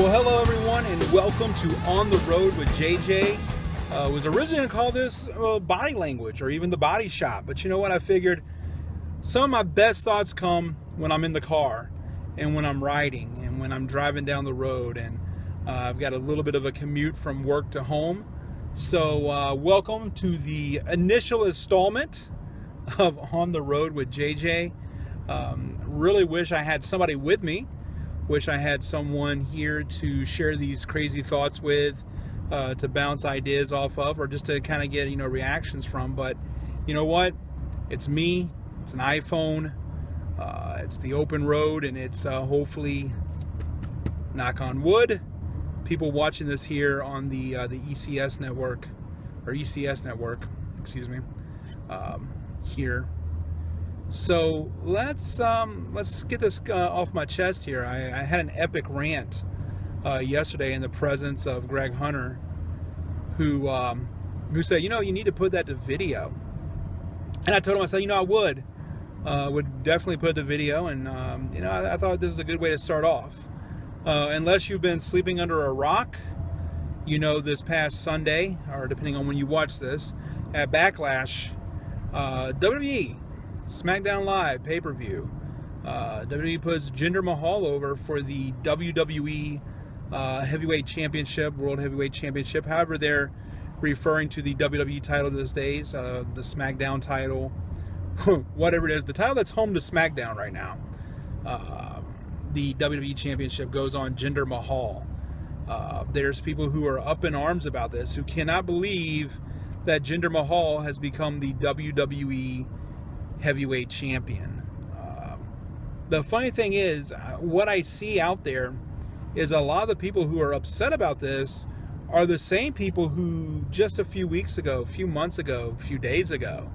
Well, hello everyone, and welcome to On the Road with JJ. Was originally going to call this body language or even the body shop, but you know what? I figured some of my best thoughts come when I'm in the car and when I'm riding and when I'm driving down the road, and I've got a little bit of a commute from work to home. So welcome to the initial installment of On the Road with JJ. Really wish I had somebody with me. Wish I had someone here to share these crazy thoughts with, to bounce ideas off of, or just to kind of get, reactions from. But you know what? It's me. It's an iPhone. It's the open road, and it's hopefully, knock on wood, people watching this here on the ECS network, or ECS network, excuse me, here. So let's get this off my chest here. I had an epic rant yesterday in the presence of Greg Hunter, who said, you need to put that to video. And I told him, I said, I would definitely put it to video. And I thought this was a good way to start off. Unless you've been sleeping under a rock, this past Sunday, or depending on when you watch this, at Backlash, WWE SmackDown Live pay-per-view, WWE puts Jinder Mahal over for the WWE Heavyweight Championship, World Heavyweight Championship. However, they're referring to the WWE title these days, the SmackDown title, whatever it is, the title that's home to SmackDown right now. The WWE Championship goes on Jinder Mahal. There's people who are up in arms about this, who cannot believe that Jinder Mahal has become the WWE Heavyweight Champion. The funny thing is, what I see out there is a lot of the people who are upset about this are the same people who just a few weeks ago, a few months ago, a few days ago,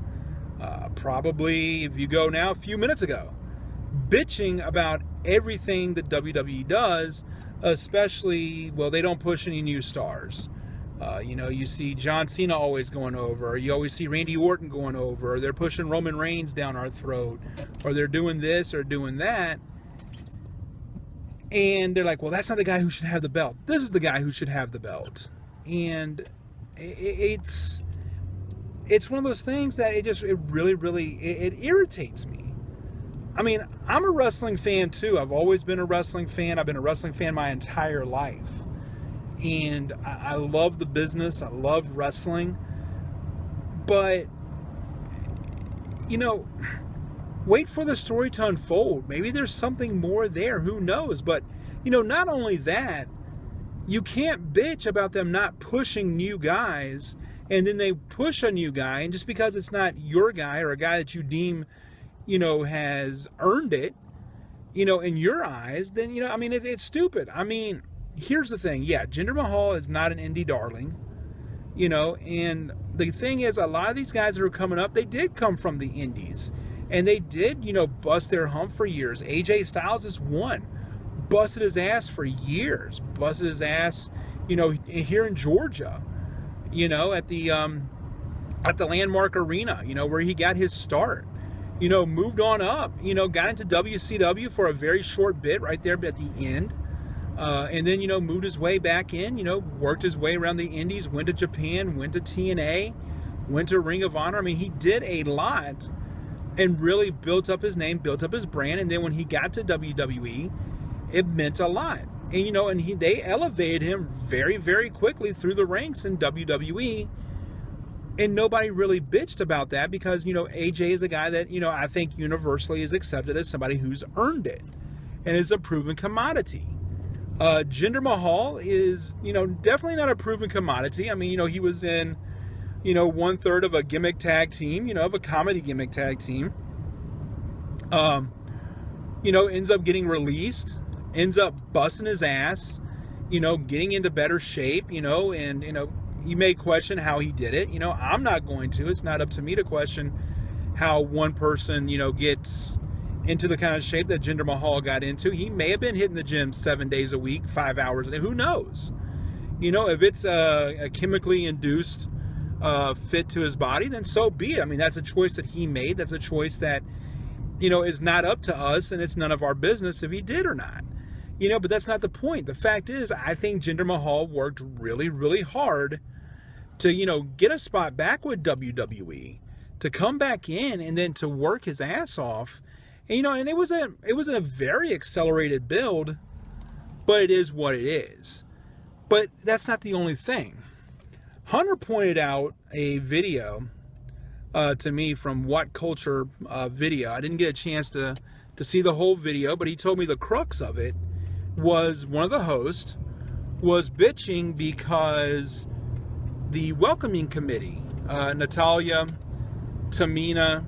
probably, if you go now, a few minutes ago, bitching about everything that WWE does, especially, well, they don't push any new stars. You see John Cena always going over, or you always see Randy Orton going over, or they're pushing Roman Reigns down our throat, or they're doing this or doing that. And they're like, well, that's not the guy who should have the belt. This is the guy who should have the belt. And it's one of those things that it really irritates me. I mean, I'm a wrestling fan too. I've always been a wrestling fan. I've been a wrestling fan my entire life. And I love the business. I love wrestling. But, wait for the story to unfold. Maybe there's something more there. Who knows? But, not only that, you can't bitch about them not pushing new guys, and then they push a new guy, and just because it's not your guy or a guy that you deem, has earned it, in your eyes, then, it's stupid. I mean, here's the thing. Yeah, Jinder Mahal is not an indie darling, and the thing is, a lot of these guys that are coming up, they did come from the indies, and they did, bust their hump for years. AJ Styles is one. Busted his ass for years. Busted his ass, here in Georgia, at the Landmark Arena, where he got his start. Moved on up, got into WCW for a very short bit right there at the end. And then, moved his way back in, worked his way around the indies, went to Japan, went to TNA, went to Ring of Honor. I mean, he did a lot and really built up his name, built up his brand. And then when he got to WWE, it meant a lot. And, they elevated him very, very quickly through the ranks in WWE. And nobody really bitched about that because, AJ is a guy that, I think universally is accepted as somebody who's earned it and is a proven commodity. Jinder Mahal is, definitely not a proven commodity. I mean, he was in, 1/3 of a gimmick tag team, of a comedy gimmick tag team. Ends up getting released, ends up busting his ass, getting into better shape, and, you may question how he did it. I'm not going to. It's not up to me to question how one person, gets into the kind of shape that Jinder Mahal got into. He may have been hitting the gym 7 days a week, 5 hours a day. Who knows? If it's a chemically induced fit to his body, then so be it. I mean, that's a choice that he made. That's a choice that, is not up to us, and it's none of our business if he did or not. You know, but that's not the point. The fact is, I think Jinder Mahal worked really, really hard to, you know, get a spot back with WWE, to come back in and then to work his ass off. And, you know, and it was a very accelerated build, but it is what it is. But that's not the only thing. Hunter pointed out a video to me from What Culture video. I didn't get a chance to see the whole video, but he told me the crux of it was one of the hosts was bitching because the welcoming committee, Natalya, Tamina,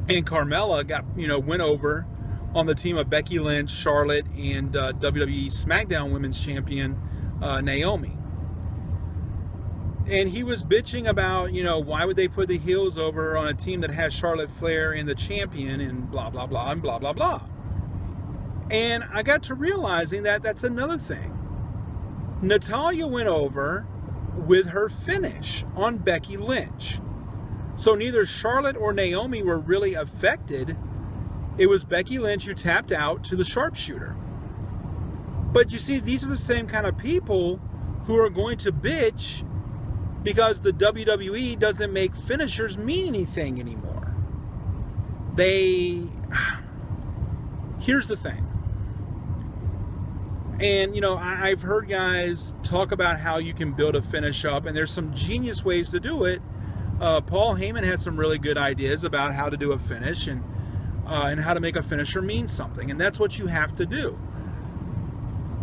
and Carmella went over on the team of Becky Lynch, Charlotte, and WWE SmackDown Women's Champion Naomi. And he was bitching about, you know, why would they put the heels over on a team that has Charlotte Flair and the champion and blah, blah, blah, and blah, blah, blah. And I got to realizing that that's another thing. Natalya went over with her finish on Becky Lynch. So neither Charlotte or Naomi were really affected. It was Becky Lynch who tapped out to the sharpshooter. But you see, these are the same kind of people who are going to bitch because the WWE doesn't make finishers mean anything anymore. Here's the thing. And, you know, I've heard guys talk about how you can build a finish up, and there's some genius ways to do it. Paul Heyman had some really good ideas about how to do a finish and how to make a finisher mean something, and that's what you have to do.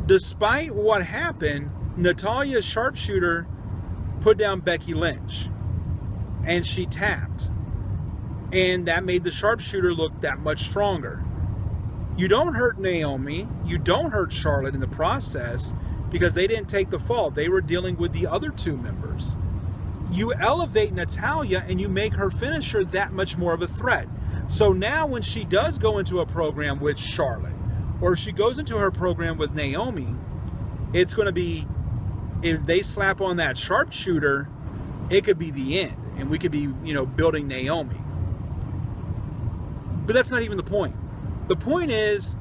Despite what happened, Natalya's sharpshooter put down Becky Lynch, and she tapped, and that made the sharpshooter look that much stronger. You don't hurt Naomi, you don't hurt Charlotte in the process because they didn't take the fall. They were dealing with the other two members. You elevate Natalya and you make her finisher that much more of a threat. So now when she does go into a program with Charlotte, or she goes into her program with Naomi, it's going to be, if they slap on that sharpshooter, it could be the end. And we could be, you know, building Naomi. But that's not even the point. The point is,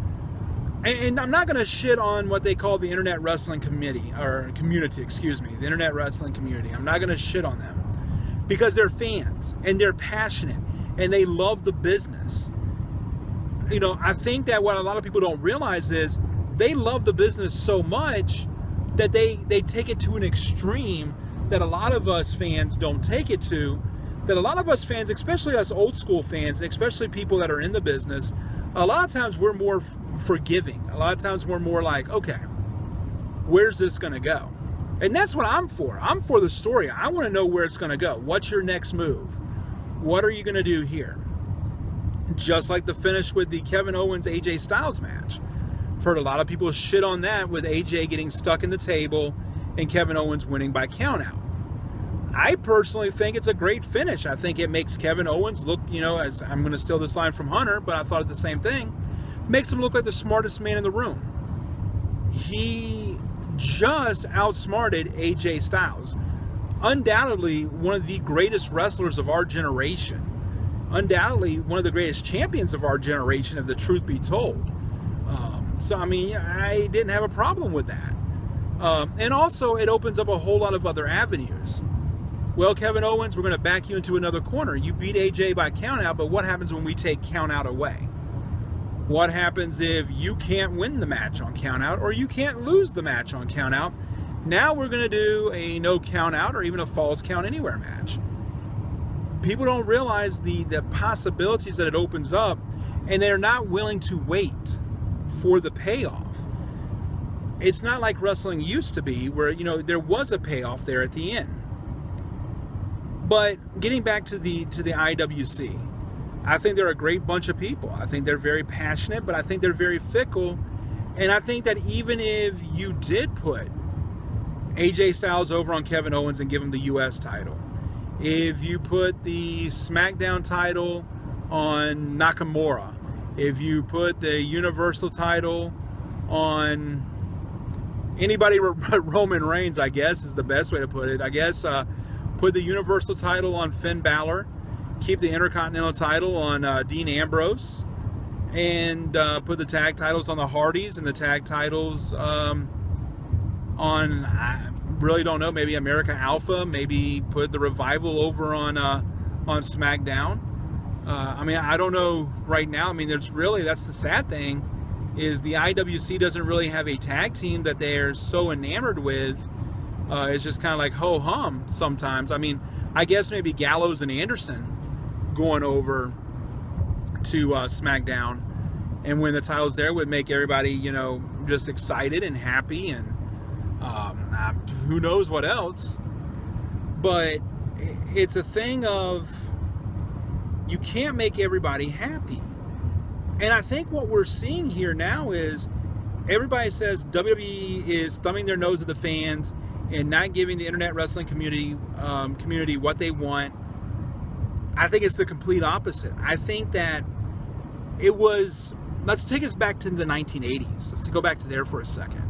and I'm not going to shit on what they call the Internet Wrestling Committee, or community, excuse me, the Internet Wrestling Community. I'm not going to shit on them because they're fans and they're passionate and they love the business. You know, I think that what a lot of people don't realize is they love the business so much that they take it to an extreme that a lot of us fans don't take it to, that a lot of us fans, especially us old school fans, especially people that are in the business, a lot of times we're more forgiving. A lot of times we're more like, okay, where's this going to go? And that's what I'm for. I'm for the story. I want to know where it's going to go. What's your next move? What are you going to do here? Just like the finish with the Kevin Owens AJ Styles match. I've heard a lot of people shit on that with AJ getting stuck in the table and Kevin Owens winning by countout. I personally think it's a great finish. I think it makes Kevin Owens look, you know, as I'm going to steal this line from Hunter, but I thought the same thing, makes him look like the smartest man in the room. He just outsmarted AJ Styles. Undoubtedly one of the greatest wrestlers of our generation. Undoubtedly one of the greatest champions of our generation, if the truth be told. So, I mean, I didn't have a problem with that. And also, it opens up a whole lot of other avenues. Well, Kevin Owens, we're going to back you into another corner. You beat AJ by countout, but what happens when we take countout away? What happens if you can't win the match on countout or you can't lose the match on countout? Now we're going to do a no countout or even a falls count anywhere match. People don't realize the possibilities that it opens up, and they're not willing to wait for the payoff. It's not like wrestling used to be where, you know, there was a payoff there at the end. But getting back to the IWC, I think they're a great bunch of people. I think they're very passionate, but I think they're very fickle. And I think that even if you did put AJ Styles over on Kevin Owens and give him the US title, if you put the SmackDown title on Nakamura, if you put the Universal title on anybody, Roman Reigns, I guess is the best way to put it. I guess put the Universal title on Finn Balor, keep the Intercontinental title on Dean Ambrose, and put the tag titles on the Hardys and the tag titles on, I really don't know, maybe America Alpha, maybe put the Revival over on SmackDown. I mean, I don't know right now. I mean, that's the sad thing, is the IWC doesn't really have a tag team that they're so enamored with. It's just kind of like ho-hum sometimes. I mean, I guess maybe Gallows and Anderson going over to SmackDown and win the titles there would make everybody, you know, just excited and happy, and who knows what else. But it's a thing of, you can't make everybody happy. And I think what we're seeing here now is everybody says WWE is thumbing their nose at the fans and not giving the internet wrestling community what they want. I think it's the complete opposite. I think that it was, let's take us back to the 1980s. Let's go back to there for a second.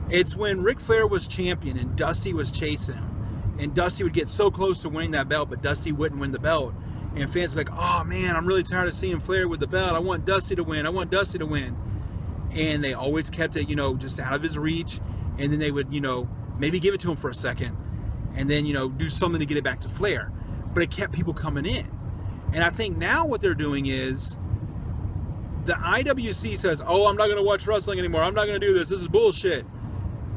It's when Ric Flair was champion and Dusty was chasing him. And Dusty would get so close to winning that belt, but Dusty wouldn't win the belt. And fans would be like, oh man, I'm really tired of seeing Flair with the belt. I want Dusty to win. I want Dusty to win. And they always kept it, you know, just out of his reach. And then they would, you know, maybe give it to him for a second and then, you know, do something to get it back to Flair. But it kept people coming in. And I think now what they're doing is the IWC says, oh, I'm not going to watch wrestling anymore. I'm not going to do this. This is bullshit.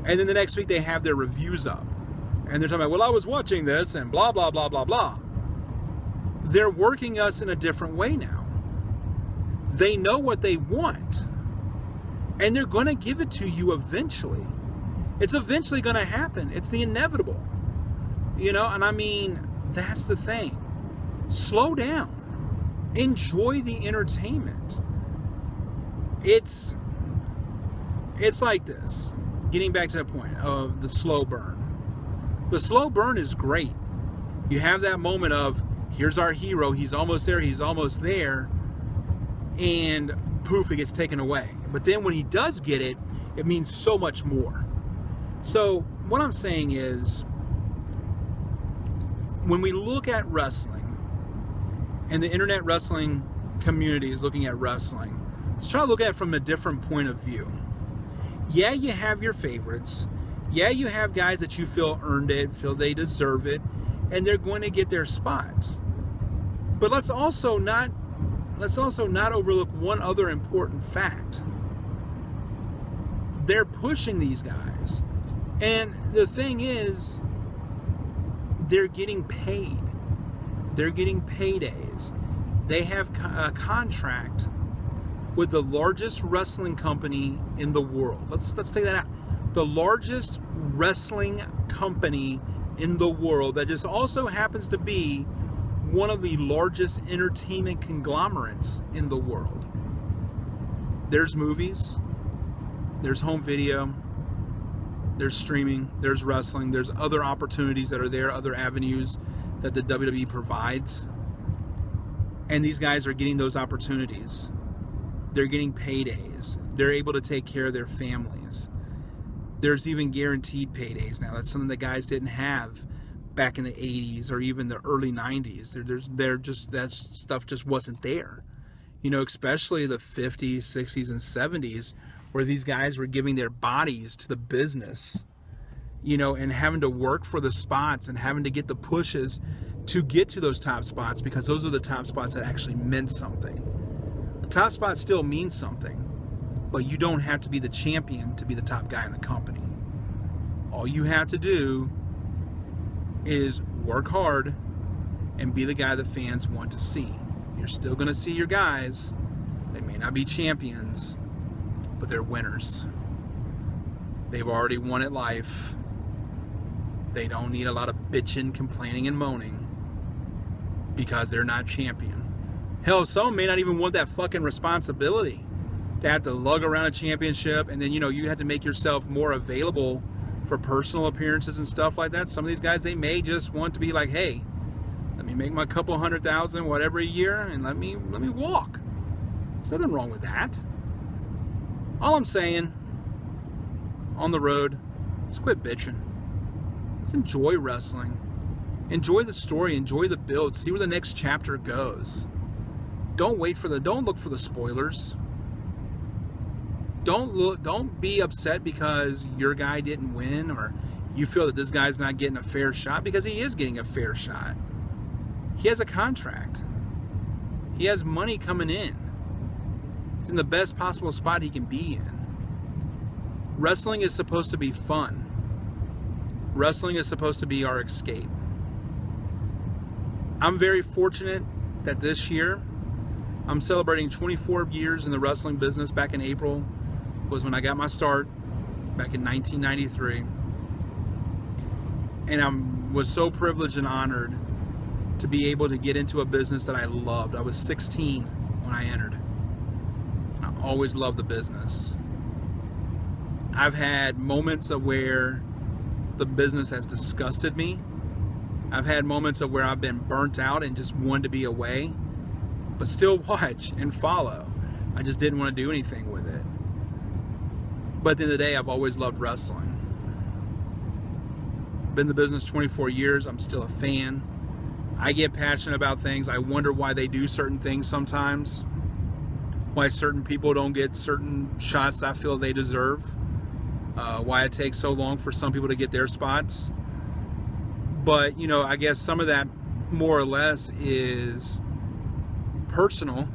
And then the next week they have their reviews up. And they're talking about, well, I was watching this and blah, blah, blah, blah, blah. They're working us in a different way now. They know what they want. And they're going to give it to you eventually. It's eventually going to happen. It's the inevitable. You know, and I mean, that's the thing. Slow down. Enjoy the entertainment. It's like this. Getting back to that point of the slow burn. The slow burn is great. You have that moment of, here's our hero, he's almost there, and poof, it gets taken away. But then when he does get it, it means so much more. So what I'm saying is, when we look at wrestling, and the internet wrestling community is looking at wrestling, let's try to look at it from a different point of view. Yeah, you have your favorites. Yeah, you have guys that you feel earned it, feel they deserve it, and they're going to get their spots. But let's also not overlook one other important fact. They're pushing these guys. And the thing is, they're getting paid. They're getting paydays. They have a contract with the largest wrestling company in the world. Let's take that out. The largest wrestling company in the world that just also happens to be one of the largest entertainment conglomerates in the world. There's movies, there's home video, there's streaming, there's wrestling, there's other opportunities that are there, other avenues that the WWE provides. And these guys are getting those opportunities. They're getting paydays. They're able to take care of their families. There's even guaranteed paydays now. That's something that guys didn't have back in the 80s or even the early 90s. That stuff just wasn't there. You know, especially the 50s, 60s, and 70s, where these guys were giving their bodies to the business, you know, and having to work for the spots and having to get the pushes to get to those top spots, because those are the top spots that actually meant something. The top spot still means something, but you don't have to be the champion to be the top guy in the company. All you have to do is work hard and be the guy the fans want to see. You're still going to see your guys. They may not be champions, but they're winners. They've already won at life. They don't need a lot of bitching, complaining, and moaning because they're not champion. Hell, some may not even want that fucking responsibility to have to lug around a championship, and then, you know, you have to make yourself more available for personal appearances and stuff like that. Some of these guys, they may just want to be like, hey, let me make my couple $100,000 whatever a year and let me walk. There's nothing wrong with that. All I'm saying, on the road, just quit bitching. Just enjoy wrestling. Enjoy the story, enjoy the build, see where the next chapter goes. don't look for the spoilers. Don't be upset because your guy didn't win, or you feel that this guy's not getting a fair shot, because he is getting a fair shot. He has a contract. He has money coming in. He's in the best possible spot he can be in. Wrestling is supposed to be fun. Wrestling is supposed to be our escape. I'm very fortunate that this year I'm celebrating 24 years in the wrestling business. Back in April was when I got my start, back in 1993. And I was so privileged and honored to be able to get into a business that I loved. I was 16 when I entered. I always loved the business. I've had moments of where the business has disgusted me. I've had moments of where I've been burnt out and just wanted to be away, but still watch and follow. I just didn't want to do anything with it. But at the end of the day, I've always loved wrestling. Been in the business 24 years. I'm still a fan. I get passionate about things. I wonder why they do certain things sometimes. Why certain people don't get certain shots that I feel they deserve. Why it takes so long for some people to get their spots. But, you know, I guess some of that more or less is personal.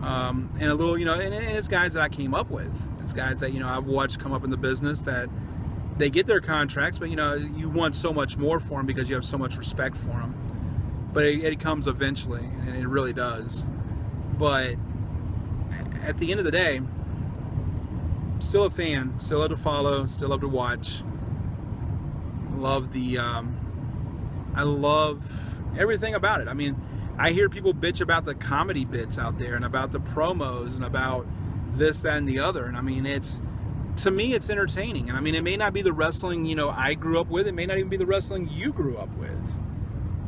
And a little, you know, and it's guys that I came up with. It's guys that, you know, I've watched come up in the business that they get their contracts, but, you know, you want so much more for them because you have so much respect for them. But it comes eventually, and it really does. But at the end of the day, still a fan, still love to follow, still love to watch. Love the, I love everything about it. I mean, I hear people bitch about the comedy bits out there and about the promos and about this, that, and the other. And I mean, to me, it's entertaining. And I mean, it may not be the wrestling, you know, I grew up with. It may not even be the wrestling you grew up with.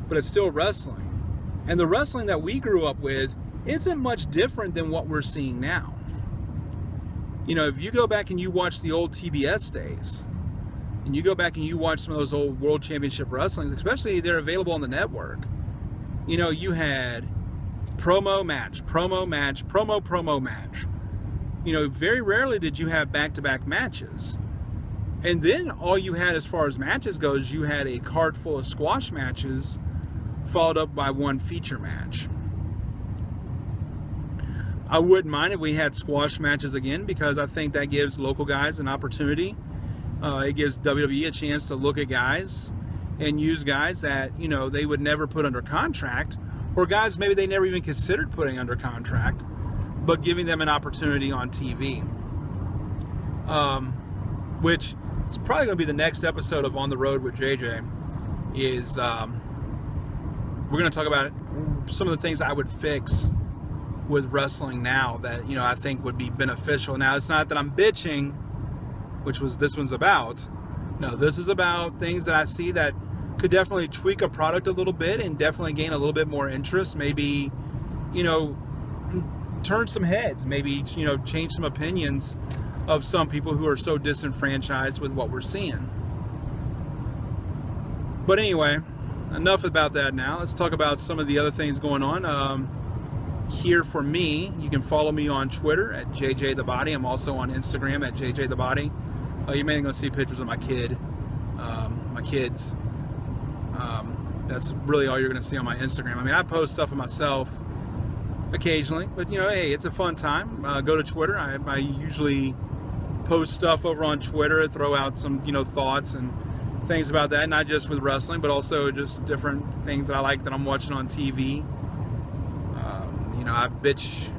But it's still wrestling. And the wrestling that we grew up with isn't much different than what we're seeing now. You know, if you go back and you watch the old TBS days, and you go back and you watch some of those old World Championship wrestlings, especially they're available on the network, you know, you had promo match, promo match, promo match. You know, very rarely did you have back-to-back matches. And then all you had as far as matches goes, you had a card full of squash matches followed up by one feature match. I wouldn't mind if we had squash matches again, because I think that gives local guys an opportunity. It gives WWE a chance to look at guys and use guys that, you know, they would never put under contract, or guys maybe they never even considered putting under contract, but giving them an opportunity on TV. Which is probably going to be the next episode of On the Road with JJ. Is we're going to talk about some of the things I would fix with wrestling now that, you know, I think would be beneficial. Now, it's not that I'm bitching, which was this one's about. No, this is about things that I see that could definitely tweak a product a little bit and definitely gain a little bit more interest. Maybe, you know, turn some heads. Maybe, you know, change some opinions of some people who are so disenfranchised with what we're seeing. But anyway, enough about that now. Let's talk about some of the other things going on. Here for me, you can follow me on Twitter at JJTheBody. I'm also on Instagram at JJTheBody. You may going to see pictures of my kids. That's really all you're going to see on my Instagram. I mean, I post stuff of myself occasionally, but, you know, hey, it's a fun time. Go to Twitter. I usually post stuff over on Twitter, throw out some, you know, thoughts and things about that, not just with wrestling, but also just different things that I like that I'm watching on TV. You know, I bitch,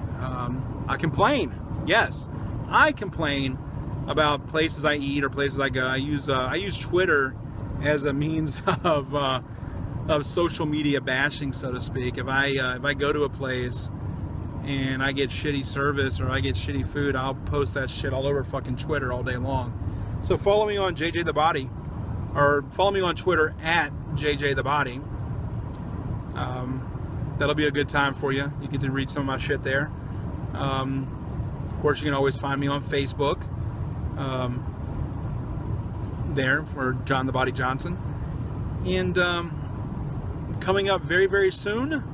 I complain. Yes, I complain about places I eat or places I go. I use Twitter as a means of social media bashing, so to speak. If I go to a place and I get shitty service or I get shitty food, I'll post that shit all over fucking Twitter all day long. So follow me on JJTheBody, or follow me on Twitter at JJTheBody. That'll be a good time for you. You get to read some of my shit there. Of course, you can always find me on Facebook. There for John the Body Johnson. And coming up very, very soon,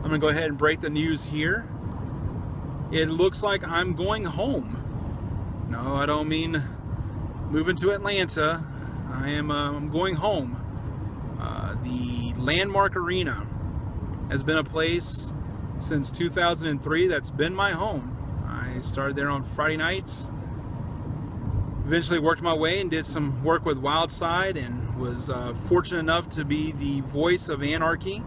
I'm gonna go ahead and break the news here. It looks like I'm going home. No, I don't mean moving to Atlanta. I'm going home. The Landmark Arena has been a place since 2003 that's been my home. I started there on Friday nights. Eventually worked my way and did some work with Wildside, and was fortunate enough to be the voice of Anarchy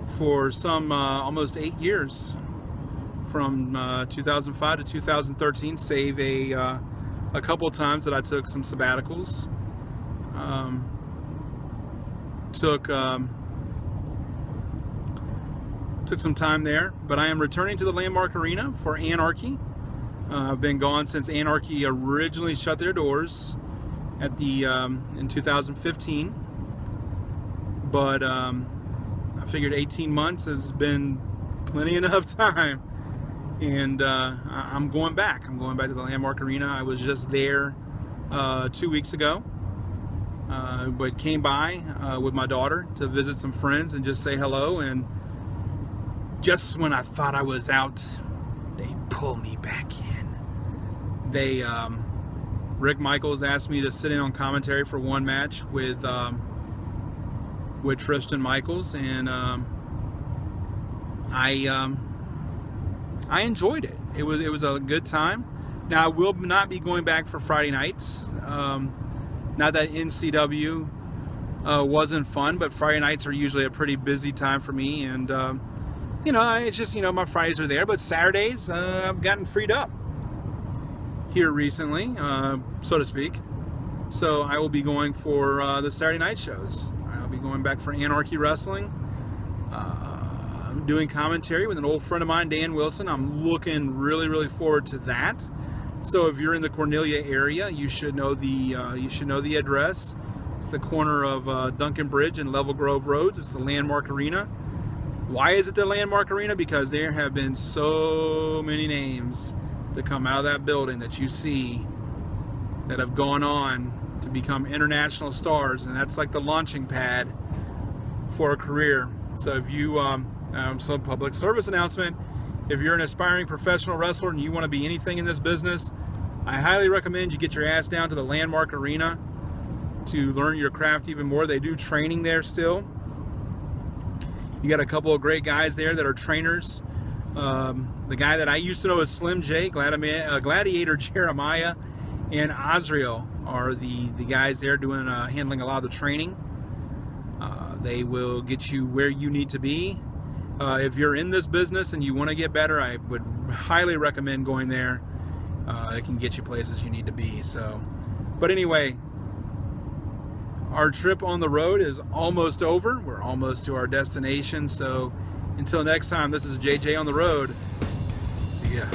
for some almost 8 years, from 2005 to 2013, save a couple of times that I took some sabbaticals. Took some time there, but I am returning to the Landmark Arena for Anarchy. I've been gone since Anarchy originally shut their doors at the in 2015, but I figured 18 months has been plenty enough time, and I'm going back. I'm going back to the Landmark Arena. I was just there 2 weeks ago, but came by with my daughter to visit some friends and just say hello. And just when I thought I was out, they pull me back in. They, Rick Michaels asked me to sit in on commentary for one match with Tristan Michaels, and I enjoyed it. It was a good time. Now I will not be going back for Friday nights. Not that NCW wasn't fun, but Friday nights are usually a pretty busy time for me, and you know, it's just, you know, my Fridays are there. But Saturdays, I've gotten freed up here recently, so to speak. So I will be going for the Saturday night shows. I'll be going back for Anarchy Wrestling, doing commentary with an old friend of mine, Dan Wilson. I'm looking really forward to that. So if you're in the Cornelia area, you should know the address. It's the corner of Duncan Bridge and Level Grove Roads. It's the Landmark Arena. Why is it the Landmark Arena? Because there have been so many names to come out of that building that you see that have gone on to become international stars, and that's like the launching pad for a career. So if you, some public service announcement, if you're an aspiring professional wrestler and you want to be anything in this business, I highly recommend you get your ass down to the Landmark Arena to learn your craft even more. They do training there still. You got a couple of great guys there that are trainers. The guy that I used to know as Slim J, Gladiator Jeremiah, and Azrael are the guys there doing handling a lot of the training. They will get you where you need to be. If you're in this business and you want to get better, I would highly recommend going there. It can get you places you need to be. So, but anyway, our trip on the road is almost over. We're almost to our destination. So until next time, this is JJ on the road. See ya.